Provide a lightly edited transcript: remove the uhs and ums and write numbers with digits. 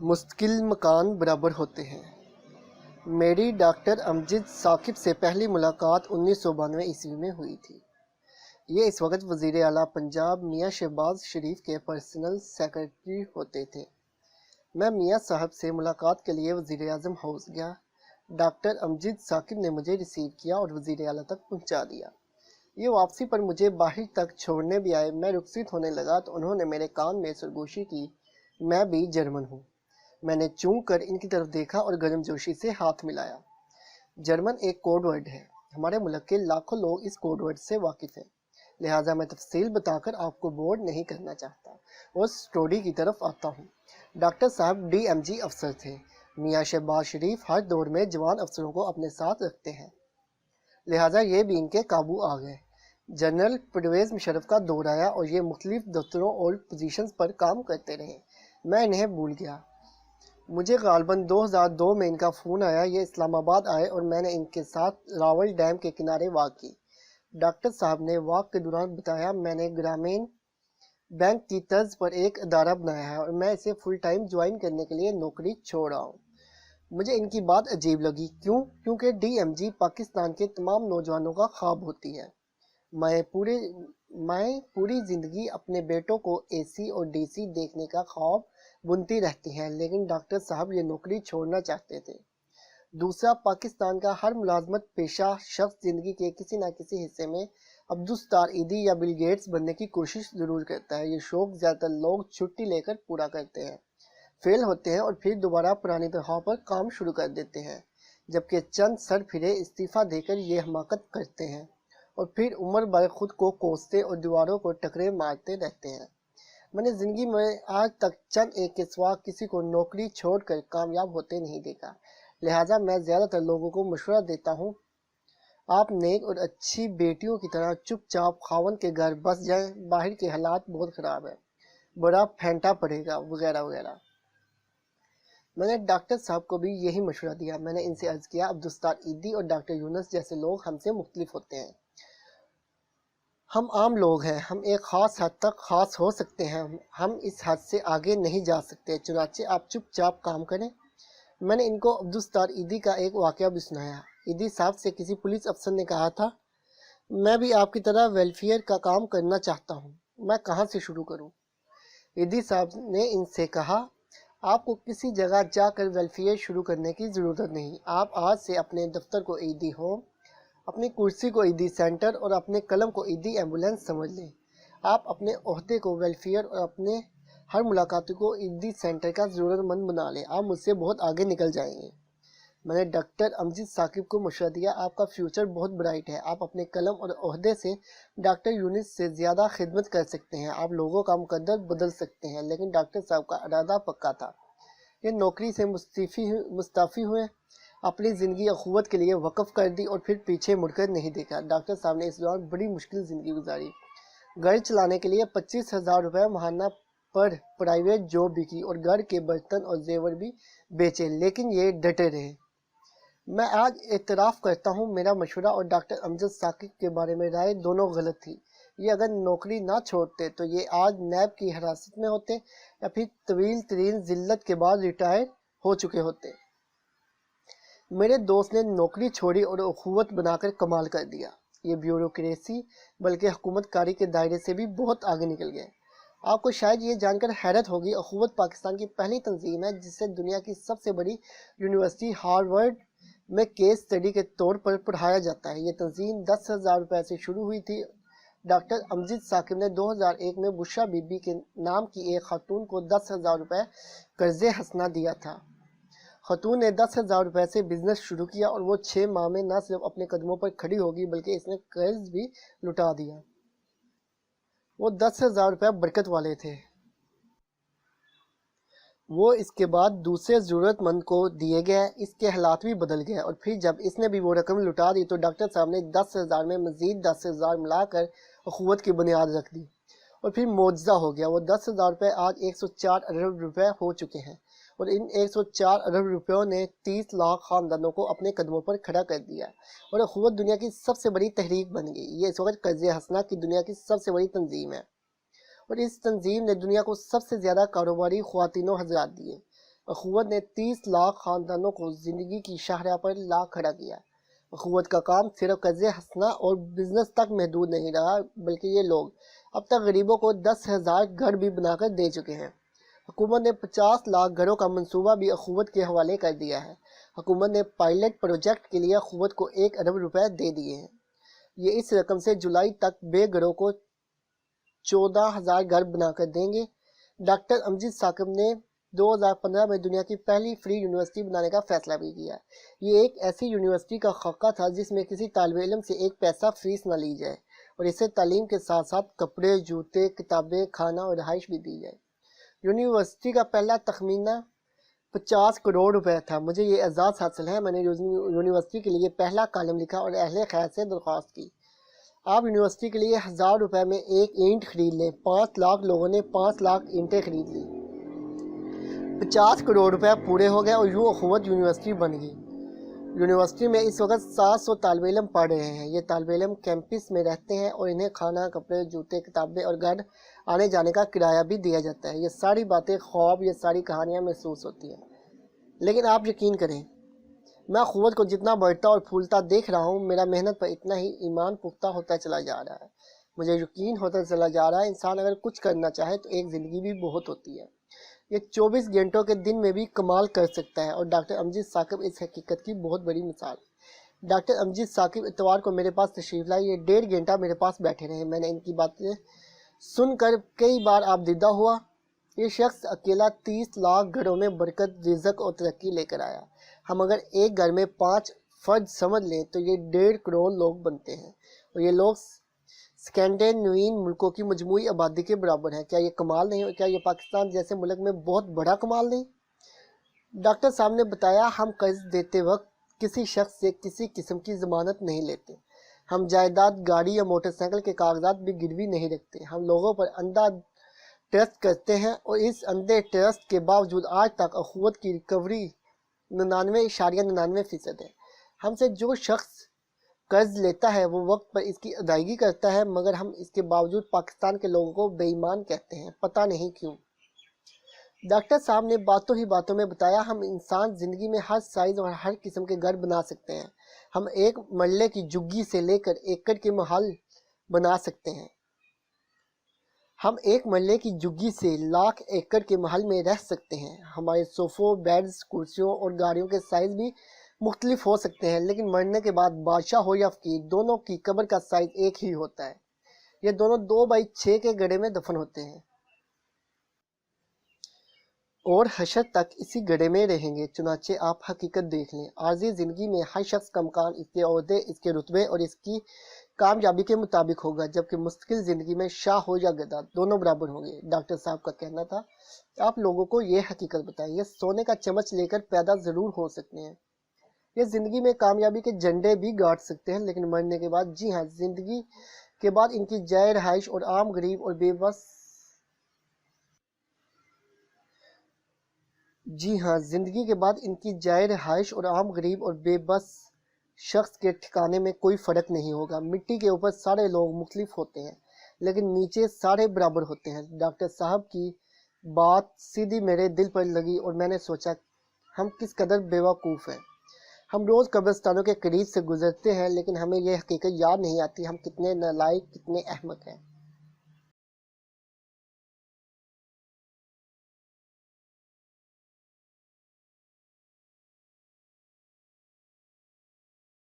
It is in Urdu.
مستقل مکان برابر ہوتے ہیں۔ میری ڈاکٹر امجد ثاقب سے پہلی ملاقات 1992 میں ہوئی تھی۔ یہ اس وقت وزیر اعلیٰ پنجاب میاں شہباز شریف کے پرسنل سیکرٹری ہوتے تھے۔ میں میاں صاحب سے ملاقات کے لیے وزیر اعظم ہاؤس گیا۔ ڈاکٹر امجد ثاقب نے مجھے ریسیو کیا اور وزیر اعلیٰ تک پہنچا دیا۔ یہ واپسی پر مجھے باہر تک چھوڑنے بھی آئے۔ میں رخصت ہونے لگا تو انہوں نے میرے کان میں سرگوشی کی، میں بھی جرمن ہوں۔ میں نے چونک کر ان کی طرف دیکھا اور گرم جوشی سے ہاتھ ملایا۔ جرمن ایک کوڈ ورڈ ہے، ہمارے ملک کے لاکھوں لوگ اس کوڈ ورڈ سے واقف ہیں، لہٰذا میں تفصیل بتا کر آپ کو بور نہیں کرنا چاہتا اور سٹوری کی طرف آتا ہوں۔ ڈاکٹر صاحب ڈی ایم جی افسر تھے۔ میاں شہباز شریف ہر دور میں جوان افسروں کو اپنے ساتھ رکھتے ہیں، لہٰذا یہ بھی ان کے قابو آ گئے۔ جنرل پرویز مشرف کا دور آیا اور یہ مختلف دفتروں اور پوزیشنز پر کام کرتے رہے۔ میں انہیں بھول گیا۔ مجھے غالباً 2002 میں ان کا فون آیا۔ یہ اسلام آباد آئے اور میں نے ان کے ساتھ راول ڈیم کے کنارے واک کی۔ ڈاکٹر صاحب نے واک کے دوران بتایا، میں نے گرامین بینک کی طرز پر ایک ادارہ بنایا ہے اور میں اسے فل ٹائم جوائن کرنے کے لیے نوکری چھوڑ رہا ہوں۔ مجھے ان کی بات عجیب لگی۔ کیوں؟ کیونکہ ڈی ایم جی پاکستان کے تمام نوجوانوں کا خواب ہوتی ہے۔ میں پوری زندگی اپنے بیٹوں کو اے سی اور ڈی سی دیکھنے کا خواب بنتی رہتی ہیں، لیکن ڈاکٹر صاحب یہ نوکری چھوڑنا چاہتے تھے۔ دوسرا، پاکستان کا ہر ملازمت پیشہ شخص زندگی کے کسی نہ کسی حصے میں عبدالستار ایدھی یا بل گیٹس بننے کی کوشش ضرور کرتا ہے۔ یہ شوق زیادہ تر لوگ چھٹی لے کر پورا کرتے ہیں، فیل ہوتے ہیں اور پھر دوبارہ پرانی طرحوں پر کام شروع کر دیتے ہیں، جبکہ چند سر پھرے استعفیٰ دے کر یہ حماقت کرتے ہیں اور پھر عمر بھر خود کو کوستے اور دیواروں کو ٹکرے مارتے رہتے ہیں۔ میں نے زندگی میں آج تک چند ایک کے سوا کسی کو نوکری چھوڑ کر کامیاب ہوتے نہیں دیکھا، لہٰذا میں زیادہ تر لوگوں کو مشورہ دیتا ہوں، آپ نیک اور اچھی بیٹیوں کی طرح چپ چاپ خاوند کے گھر بس جائیں، باہر کے حالات بہت خراب ہیں، بڑا پھینٹا پڑے گا وغیرہ وغیرہ۔ میں نے ڈاکٹر صاحب کو بھی یہی مشورہ دیا۔ میں نے ان سے عرض کیا، عبدالستار ایدھی اور ڈاکٹر یونس جیسے لوگ ہم سے مختلف ہوتے ہیں۔ ہم عام لوگ ہیں، ہم ایک خاص حد تک خاص ہو سکتے ہیں، ہم اس حد سے آگے نہیں جا سکتے، چنانچہ آپ چپ چاپ کام کریں۔ میں نے ان کو عبدالستار ایدھی کا ایک واقعہ بھی سنایا۔ ایدھی صاحب سے کسی پولیس افسر نے کہا تھا، میں بھی آپ کی طرح ویلفیئر کا کام کرنا چاہتا ہوں، میں کہاں سے شروع کروں؟ ایدھی صاحب نے ان سے کہا، آپ کو کسی جگہ جا کر ویلفیئر شروع کرنے کی ضرورت نہیں، آپ آج سے اپنے دفتر کو ایدھی ہوم، اپنی کرسی کو ایدھی سینٹر اور اپنے قلم کو ایدھی ایمبولینس سمجھ لیں۔ آپ اپنے عہدے کو ویلفیئر اور اپنے ہر ملاقات کو ایدھی سینٹر کا ضرورت مند بنا لیں، آپ مجھ سے بہت آگے نکل جائیں گے۔ میں نے ڈاکٹر امجد ثاقب کو مشورہ دیا، آپ کا فیوچر بہت برائٹ ہے، آپ اپنے قلم اور عہدے سے ڈاکٹر یونس سے زیادہ خدمت کر سکتے ہیں، آپ لوگوں کا مقدر بدل سکتے ہیں۔ لیکن ڈاکٹر صاحب کا ارادہ پکا تھا۔ یہ نوکری سے مستعفی ہوئے، اپنی زندگی اخوت کے لیے وقف کر دی اور پھر پیچھے مڑ کر نہیں دیکھا۔ ڈاکٹر صاحب نے اس دوران بڑی مشکل زندگی گزاری، گھر چلانے کے لیے 25,000 روپے ماہانہ پر پرائیویٹ جاب بھی کی اور گھر کے برتن اور زیور بھی بیچے، لیکن یہ ڈٹے رہے۔ میں آج اعتراف کرتا ہوں، میرا مشورہ اور ڈاکٹر امجد ثاقب کے بارے میں رائے دونوں غلط تھی۔ یہ اگر نوکری نہ چھوڑتے تو یہ آج نیب کی حراست میں ہوتے یا پھر طویل ترین ذلت کے بعد ریٹائر ہو چکے ہوتے۔ میرے دوست نے نوکری چھوڑی اور اخوت بنا کر کمال کر دیا۔ یہ بیوروکریسی بلکہ حکومت کاری کے دائرے سے بھی بہت آگے نکل گئے۔ آپ کو شاید یہ جان کر حیرت ہوگی، اخوت پاکستان کی پہلی تنظیم ہے جسے دنیا کی سب سے بڑی یونیورسٹی ہارورڈ میں کیس اسٹڈی کے طور پر پڑھایا جاتا ہے۔ یہ تنظیم 10,000 روپے سے شروع ہوئی تھی۔ ڈاکٹر امجد ثاقب نے 2001 میں بشرا بی بی کے نام کی ایک خاتون کو 10,000 روپے قرض حسنہ دیا تھا۔ خاتون نے 10,000 روپے سے بزنس شروع کیا اور وہ 6 ماہ میں نہ صرف اپنے قدموں پر کھڑی ہوگی بلکہ اس نے قرض بھی لٹا دیا۔ وہ 10,000 روپے برکت والے تھے، وہ اس کے بعد دوسرے ضرورت مند کو دیے گئے، اس کے حالات بھی بدل گئے اور پھر جب اس نے بھی وہ رقم لٹا دی تو ڈاکٹر صاحب نے 10,000 میں مزید 10,000 ملا کر اخوت کی بنیاد رکھ دی اور پھر معجزہ ہو گیا۔ وہ 10,000 روپے آج 104 ارب روپے ہو چکے ہیں اور ان 104 ارب روپیوں نے 30 لاکھ خاندانوں کو اپنے قدموں پر کھڑا کر دیا اور اخوت دنیا کی سب سے بڑی تحریک بن گئی۔ یہ اس وقت قرض حسنہ کی دنیا کی سب سے بڑی تنظیم ہے اور اس تنظیم نے دنیا کو سب سے زیادہ کاروباری خواتین و حضرات دیے اخوت نے 30 لاکھ خاندانوں کو زندگی کی شاہراہ پر لا کھڑا کیا۔ اخوت کا کام صرف قرضے ہنسنا اور بزنس تک محدود نہیں رہا، بلکہ یہ لوگ اب تک غریبوں کو 10,000 گھر بھی بنا کر دے چکے ہیں۔ حکومت نے 50 لاکھ گھروں کا منصوبہ بھی اخوت کے حوالے کر دیا ہے۔ حکومت نے پائلٹ پروجیکٹ کے لیے اخوت کو 1 ارب روپے دے دیے ہیں۔ یہ اس رقم سے جولائی تک بے گھروں کو 14,000 گھر بنا کر دیں گے۔ ڈاکٹر امجد ثاقب نے 2015 میں دنیا کی پہلی فری یونیورسٹی بنانے کا فیصلہ بھی کیا۔ یہ ایک ایسی یونیورسٹی کا خاکہ تھا جس میں کسی طالب علم سے 1 پیسہ فیس نہ لی جائے اور اسے تعلیم کے ساتھ ساتھ کپڑے، جوتے، کتابیں، کھانا اور رہائش بھی دی جائے۔ یونیورسٹی کا پہلا تخمینہ 50 کروڑ روپے تھا۔ مجھے یہ اعزاز حاصل ہے، میں نے یونیورسٹی کے لیے پہلا کالم لکھا اور اہل خیر سے درخواست کی، آپ یونیورسٹی کے لیے 1000 روپے میں 1 اینٹ خرید لیں۔ 5 لاکھ لوگوں نے 5 لاکھ اینٹیں خرید لی۔ 50 کروڑ روپے پورے ہو گئے اور یوں اخوت یونیورسٹی بن گئی۔ یونیورسٹی میں اس وقت 700 طالب علم پڑھ رہے ہیں۔ یہ طالب علم کیمپس میں رہتے ہیں اور انہیں کھانا، کپڑے، جوتے، کتابیں اور گھر آنے جانے کا کرایہ بھی دیا جاتا ہے۔ یہ ساری باتیں خواب، یہ ساری کہانیاں محسوس ہوتی ہیں، لیکن آپ یقین کریں، میں اخوت کو جتنا بڑھتا اور پھولتا دیکھ رہا ہوں، میرا محنت پر اتنا ہی ایمان پختہ ہوتا چلا جا رہا ہے۔ مجھے یقین ہوتا چلا جا رہا ہے انسان اگر کچھ کرنا چاہے تو ایک زندگی بھی بہت ہوتی ہے۔ یہ 24 گھنٹوں کے دن میں بھی کمال کر سکتا ہے، اور ڈاکٹر امجد ثاقب اس حقیقت کی بہت بڑی مثال ہے۔ ڈاکٹر امجد ثاقب اتوار کو میرے پاس تشریف لائے۔ یہ 1.5 گھنٹہ میرے پاس بیٹھے رہے۔ میں نے ان کی باتیں سن کر کئی بار آبدیدہ ہوا۔ یہ شخص اکیلا 30 لاکھ گھروں میں برکت، رزق اور ترقی لے کر آیا۔ ہم اگر ایک گھر میں 5 فرد سمجھ لیں تو یہ 1.5 کروڑ لوگ بنتے ہیں، اور یہ لوگ اسکینڈینیوین ملکوں کی مجموعی آبادی کے برابر ہیں۔ کیا یہ کمال نہیں، اور کیا یہ پاکستان جیسے ملک میں بہت بڑا کمال نہیں؟ ڈاکٹر صاحب نے بتایا، ہم قرض دیتے وقت کسی شخص سے کسی قسم کی ضمانت نہیں لیتے۔ ہم جائیداد، گاڑی یا موٹر سائیکل کے کاغذات بھی گروی نہیں رکھتے۔ ہم لوگوں پر اندھا ٹرسٹ کرتے ہیں، اور اس اندھے ٹرسٹ کے باوجود آج تک اخوت کی ریکوری 99.99% ہے۔ ہم سے جو شخص قرض لیتا ہے وہ وقت پر اس کی ادائیگی کرتا ہے، مگر ہم اس کے باوجود پاکستان کے لوگوں کو بے ایمان کہتے ہیں، پتہ نہیں کیوں۔ ڈاکٹر صاحب نے باتوں ہی باتوں میں بتایا، ہم انسان زندگی میں ہر سائز اور ہر قسم کے گھر بنا سکتے ہیں۔ ہم ایک مرلے کی جھگی سے لے کر ایکڑ کے محل بنا سکتے ہیں۔ ہم ایک مرلے کی جھگی سے لاکھ ایکڑ کے محل میں رہ سکتے ہیں۔ ہمارے صوفوں، بیڈز، کرسیوں اور گاڑیوں کے سائز بھی مختلف ہو سکتے ہیں، لیکن مرنے کے بعد بادشاہ ہو یا فقیر، دونوں کی قبر کا سائز ایک ہی ہوتا ہے۔ یہ دونوں 2x6 کے گڑھے میں دفن ہوتے ہیں اور حشر تک اسی گڑھے میں رہیں گے۔ چنانچہ آپ حقیقت دیکھ لیں، عارضی زندگی میں ہر شخص کا مکان اس کے عہدے، اس کے رتبے اور اس کی کامیابی کے مطابق ہوگا، جبکہ مستقل زندگی میں شاہ ہو یا گدا دونوں برابر ہوں گے۔ ڈاکٹر صاحب کا کہنا تھا، آپ لوگوں کو یہ حقیقت بتائیں، یہ سونے کا چمچ لے کر پیدا ضرور ہو سکتے ہیں، یہ زندگی میں کامیابی کے جھنڈے بھی گاڑ سکتے ہیں، لیکن مرنے کے بعد، جی ہاں، زندگی کے بعد ان کی جائے رہائش اور عام غریب اور بے بس شخص کے ٹھکانے میں کوئی فرق نہیں ہوگا۔ مٹی کے اوپر سارے لوگ مختلف ہوتے ہیں، لیکن نیچے سارے برابر ہوتے ہیں۔ ڈاکٹر صاحب کی بات سیدھی میرے دل پر لگی اور میں نے سوچا، ہم کس قدر بے وقوف ہیں۔ ہم روز قبرستانوں کے قریب سے گزرتے ہیں، لیکن ہمیں یہ حقیقت یاد نہیں آتی ہم کتنے نالائق، کتنے احمق ہیں۔